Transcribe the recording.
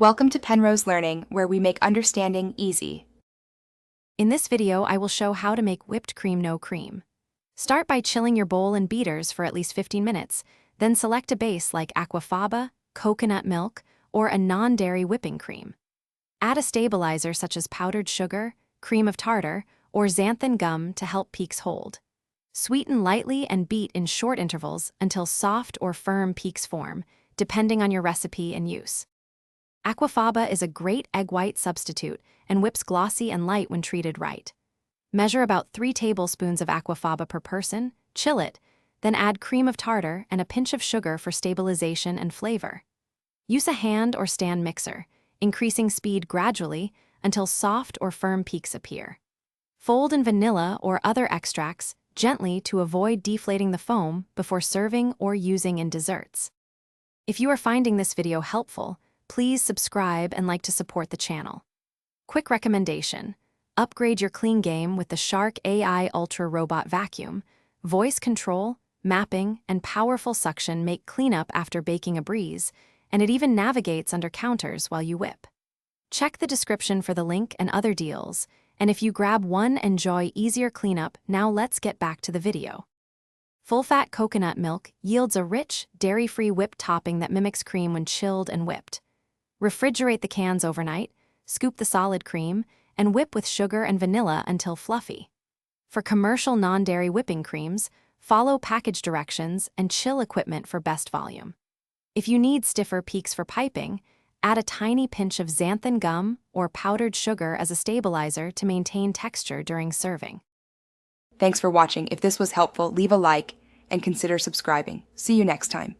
Welcome to Penrose Learning, where we make understanding easy. In this video, I will show how to make whipped cream no cream. Start by chilling your bowl and beaters for at least 15 minutes, then select a base like aquafaba, coconut milk, or a non-dairy whipping cream. Add a stabilizer such as powdered sugar, cream of tartar, or xanthan gum to help peaks hold. Sweeten lightly and beat in short intervals until soft or firm peaks form, depending on your recipe and use. Aquafaba is a great egg white substitute and whips glossy and light when treated right. Measure about 3 tablespoons of aquafaba per person, chill it, then add cream of tartar and a pinch of sugar for stabilization and flavor. Use a hand or stand mixer, increasing speed gradually until soft or firm peaks appear. Fold in vanilla or other extracts gently to avoid deflating the foam before serving or using in desserts. If you are finding this video helpful, please subscribe and like to support the channel. Quick recommendation: upgrade your clean game with the Shark AI Ultra Robot Vacuum. Voice control, mapping, and powerful suction make cleanup after baking a breeze, and it even navigates under counters while you whip. Check the description for the link and other deals, and if you grab one, enjoy easier cleanup. Now let's get back to the video. Full-fat coconut milk yields a rich, dairy-free whipped topping that mimics cream when chilled and whipped. Refrigerate the cans overnight, scoop the solid cream, and whip with sugar and vanilla until fluffy. For commercial non-dairy whipping creams, follow package directions and chill equipment for best volume. If you need stiffer peaks for piping, add a tiny pinch of xanthan gum or powdered sugar as a stabilizer to maintain texture during serving. Thanks for watching. If this was helpful, leave a like and consider subscribing. See you next time.